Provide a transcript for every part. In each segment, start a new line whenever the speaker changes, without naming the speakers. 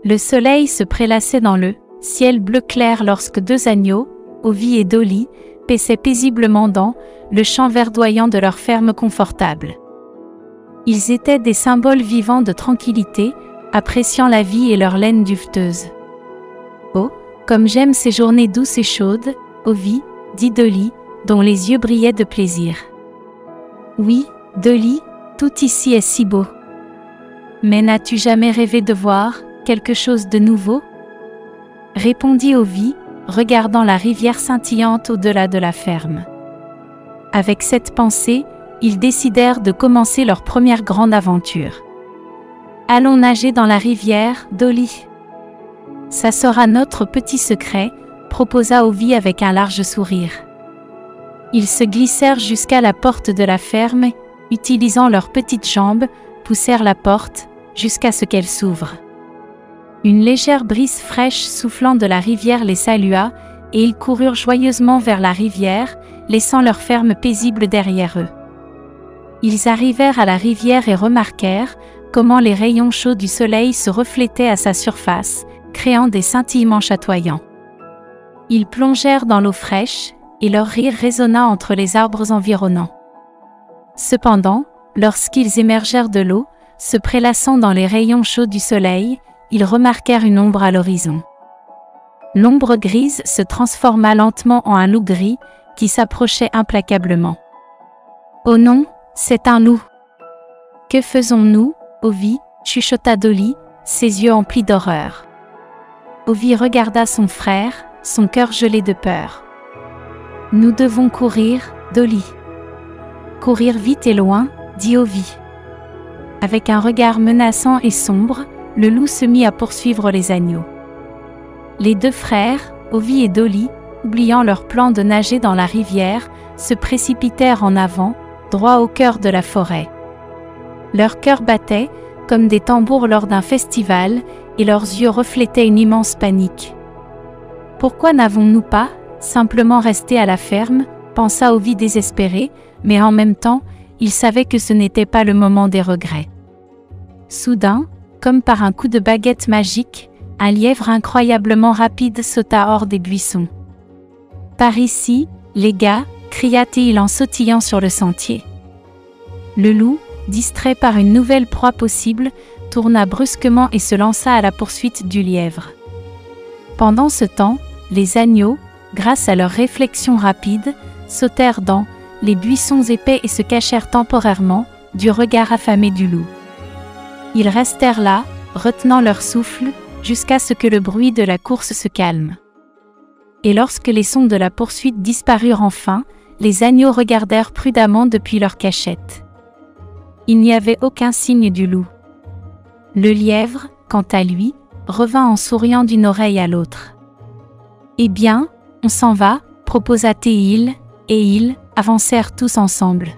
Le soleil se prélassait dans le ciel bleu clair lorsque deux agneaux, Ovie et Dolly, paissaient paisiblement dans le champ verdoyant de leur ferme confortable. Ils étaient des symboles vivants de tranquillité, appréciant la vie et leur laine duveteuse. « Oh, comme j'aime ces journées douces et chaudes, Ovie, dit Dolly, dont les yeux brillaient de plaisir. Oui, Dolly, tout ici est si beau. Mais n'as-tu jamais rêvé de voir quelque chose de nouveau ?» répondit Ovie, regardant la rivière scintillante au-delà de la ferme. Avec cette pensée, ils décidèrent de commencer leur première grande aventure. « Allons nager dans la rivière, Dolly. »« Ça sera notre petit secret, » proposa Ovie avec un large sourire. Ils se glissèrent jusqu'à la porte de la ferme, utilisant leurs petites jambes, poussèrent la porte, jusqu'à ce qu'elle s'ouvre. Une légère brise fraîche soufflant de la rivière les salua, et ils coururent joyeusement vers la rivière, laissant leur ferme paisible derrière eux. Ils arrivèrent à la rivière et remarquèrent comment les rayons chauds du soleil se reflétaient à sa surface, créant des scintillements chatoyants. Ils plongèrent dans l'eau fraîche, et leur rire résonna entre les arbres environnants. Cependant, lorsqu'ils émergèrent de l'eau, se prélassant dans les rayons chauds du soleil, ils remarquèrent une ombre à l'horizon. L'ombre grise se transforma lentement en un loup gris, qui s'approchait implacablement. « Oh non, c'est un loup !»« Que faisons-nous, Ovie ?» chuchota Dolly, ses yeux emplis d'horreur. Ovie regarda son frère, son cœur gelé de peur. « Nous devons courir, Dolly. »« Courir vite et loin, » dit Ovie. Avec un regard menaçant et sombre, le loup se mit à poursuivre les agneaux. Les deux frères, Ovie et Dolly, oubliant leur plan de nager dans la rivière, se précipitèrent en avant, droit au cœur de la forêt. Leurs cœurs battaient, comme des tambours lors d'un festival, et leurs yeux reflétaient une immense panique. « Pourquoi n'avons-nous pas simplement resté à la ferme ?» pensa Ovie désespéré, mais en même temps, il savait que ce n'était pas le moment des regrets. Soudain, comme par un coup de baguette magique, un lièvre incroyablement rapide sauta hors des buissons. « Par ici, les gars !» cria-t-il en sautillant sur le sentier. Le loup, distrait par une nouvelle proie possible, tourna brusquement et se lança à la poursuite du lièvre. Pendant ce temps, les agneaux, grâce à leur réflexion rapide, sautèrent dans les buissons épais et se cachèrent temporairement du regard affamé du loup. Ils restèrent là, retenant leur souffle, jusqu'à ce que le bruit de la course se calme. Et lorsque les sons de la poursuite disparurent enfin, les agneaux regardèrent prudemment depuis leur cachette. Il n'y avait aucun signe du loup. Le lièvre, quant à lui, revint en souriant d'une oreille à l'autre. « Eh bien, on s'en va » proposa-t-il, et ils avancèrent tous ensemble.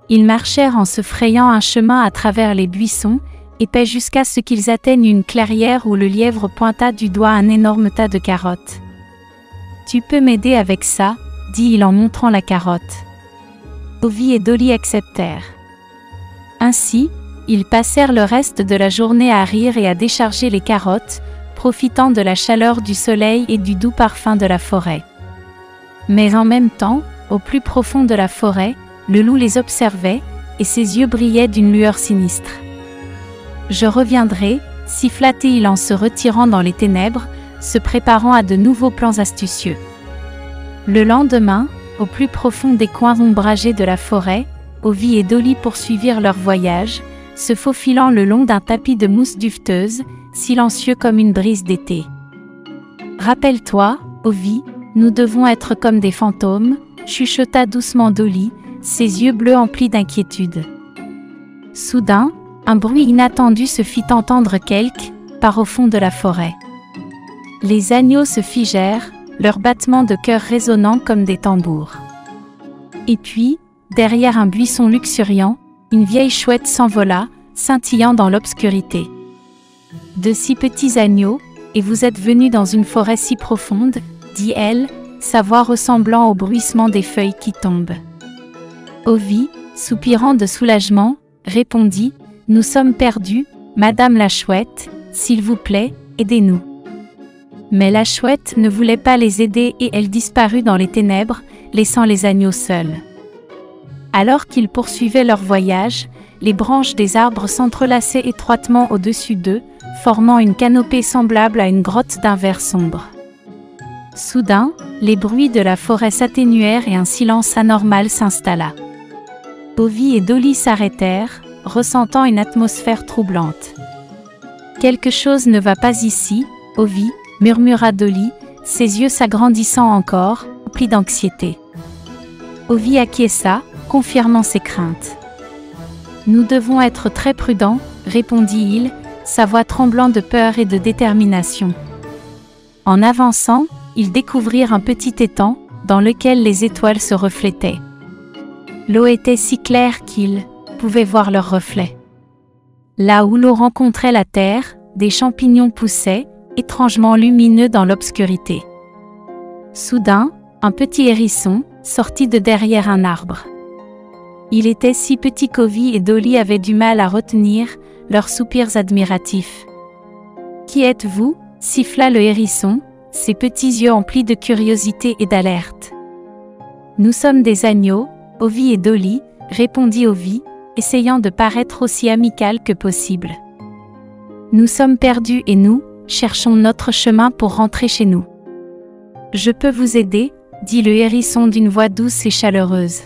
Ils marchèrent en se frayant un chemin à travers les buissons, épais jusqu'à ce qu'ils atteignent une clairière où le lièvre pointa du doigt un énorme tas de carottes. « Tu peux m'aider avec ça ?» dit-il en montrant la carotte. Ovie et Dolly acceptèrent. Ainsi, ils passèrent le reste de la journée à rire et à décharger les carottes, profitant de la chaleur du soleil et du doux parfum de la forêt. Mais en même temps, au plus profond de la forêt, le loup les observait, et ses yeux brillaient d'une lueur sinistre. « Je reviendrai » siffla-t-il en se retirant dans les ténèbres, se préparant à de nouveaux plans astucieux. Le lendemain, au plus profond des coins ombragés de la forêt, Ovie et Dolly poursuivirent leur voyage, se faufilant le long d'un tapis de mousse duveteuse, silencieux comme une brise d'été. « Rappelle-toi, Ovie, nous devons être comme des fantômes » chuchota doucement Dolly, ses yeux bleus emplis d'inquiétude. Soudain, un bruit inattendu se fit entendre quelque part au fond de la forêt. Les agneaux se figèrent, leurs battements de cœur résonnant comme des tambours. Et puis, derrière un buisson luxuriant, une vieille chouette s'envola, scintillant dans l'obscurité. « De si petits agneaux, et vous êtes venus dans une forêt si profonde, » dit-elle, sa voix ressemblant au bruissement des feuilles qui tombent. Ovie, soupirant de soulagement, répondit « Nous sommes perdus, Madame la Chouette, s'il vous plaît, aidez-nous. » Mais la chouette ne voulait pas les aider et elle disparut dans les ténèbres, laissant les agneaux seuls. Alors qu'ils poursuivaient leur voyage, les branches des arbres s'entrelaçaient étroitement au-dessus d'eux, formant une canopée semblable à une grotte d'un vert sombre. Soudain, les bruits de la forêt s'atténuèrent et un silence anormal s'installa. Ovie et Dolly s'arrêtèrent, ressentant une atmosphère troublante. « Quelque chose ne va pas ici, Ovie, » murmura Dolly, ses yeux s'agrandissant encore, emplis d'anxiété. Ovie acquiesça, confirmant ses craintes. « Nous devons être très prudents, » répondit-il, sa voix tremblant de peur et de détermination. En avançant, ils découvrirent un petit étang, dans lequel les étoiles se reflétaient. L'eau était si claire qu'ils pouvaient voir leurs reflets. Là où l'eau rencontrait la terre, des champignons poussaient, étrangement lumineux dans l'obscurité. Soudain, un petit hérisson sortit de derrière un arbre. Il était si petit qu'Ovie et Dolly avaient du mal à retenir leurs soupirs admiratifs. « Qui êtes-vous » siffla le hérisson, ses petits yeux emplis de curiosité et d'alerte. « Nous sommes des agneaux, Ovie et Dolly, » répondit Ovie, essayant de paraître aussi amical que possible. « Nous sommes perdus et nous cherchons notre chemin pour rentrer chez nous. »« Je peux vous aider » dit le hérisson d'une voix douce et chaleureuse.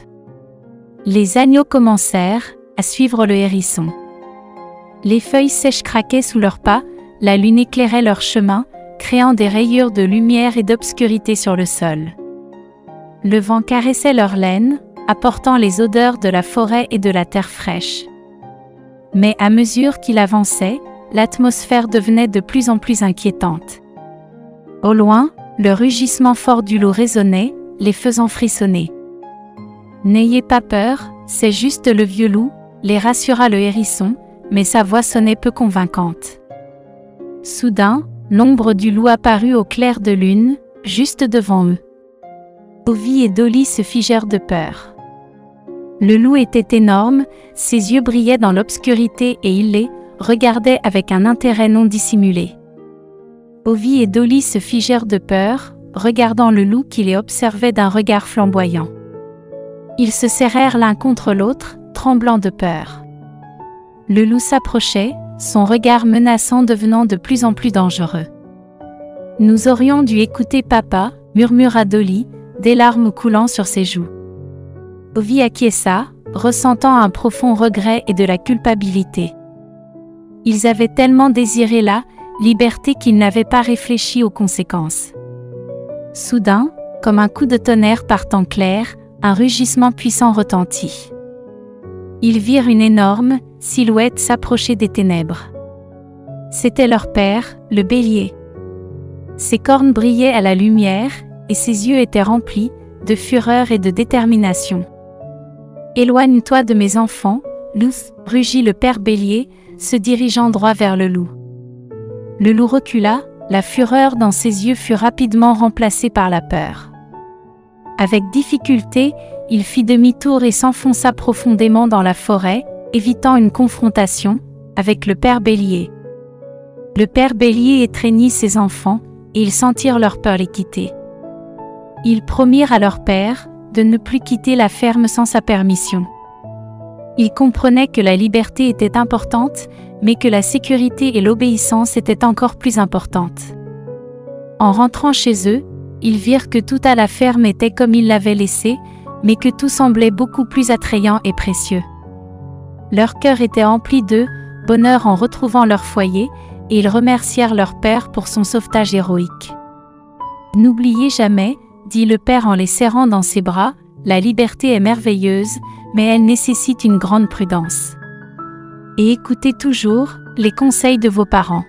Les agneaux commencèrent à suivre le hérisson. Les feuilles sèches craquaient sous leurs pas, la lune éclairait leur chemin, créant des rayures de lumière et d'obscurité sur le sol. Le vent caressait leur laine, apportant les odeurs de la forêt et de la terre fraîche. Mais à mesure qu'il avançait, l'atmosphère devenait de plus en plus inquiétante. Au loin, le rugissement fort du loup résonnait, les faisant frissonner. « N'ayez pas peur, c'est juste le vieux loup », les rassura le hérisson, mais sa voix sonnait peu convaincante. Soudain, l'ombre du loup apparut au clair de lune, juste devant eux. Ovie et Dolly se figèrent de peur. Le loup était énorme, ses yeux brillaient dans l'obscurité et il les regardait avec un intérêt non dissimulé. Ovie et Dolly se figèrent de peur, regardant le loup qui les observait d'un regard flamboyant. Ils se serrèrent l'un contre l'autre, tremblant de peur. Le loup s'approchait, son regard menaçant devenant de plus en plus dangereux. « Nous aurions dû écouter papa » murmura Dolly, des larmes coulant sur ses joues. Ovie acquiesça, ressentant un profond regret et de la culpabilité. Ils avaient tellement désiré la liberté qu'ils n'avaient pas réfléchi aux conséquences. Soudain, comme un coup de tonnerre par temps clair, un rugissement puissant retentit. Ils virent une énorme silhouette s'approcher des ténèbres. C'était leur père, le bélier. Ses cornes brillaient à la lumière, et ses yeux étaient remplis de fureur et de détermination. « Éloigne-toi de mes enfants, loup !» rugit le père bélier, se dirigeant droit vers le loup. Le loup recula, la fureur dans ses yeux fut rapidement remplacée par la peur. Avec difficulté, il fit demi-tour et s'enfonça profondément dans la forêt, évitant une confrontation avec le père bélier. Le père bélier étreignit ses enfants, et ils sentirent leur peur les quitter. Ils promirent à leur père de ne plus quitter la ferme sans sa permission. Ils comprenaient que la liberté était importante, mais que la sécurité et l'obéissance étaient encore plus importantes. En rentrant chez eux, ils virent que tout à la ferme était comme ils l'avaient laissé, mais que tout semblait beaucoup plus attrayant et précieux. Leur cœur était empli de bonheur en retrouvant leur foyer, et ils remercièrent leur père pour son sauvetage héroïque. « N'oubliez jamais, » dit le père en les serrant dans ses bras, « la liberté est merveilleuse, mais elle nécessite une grande prudence. Et écoutez toujours les conseils de vos parents. »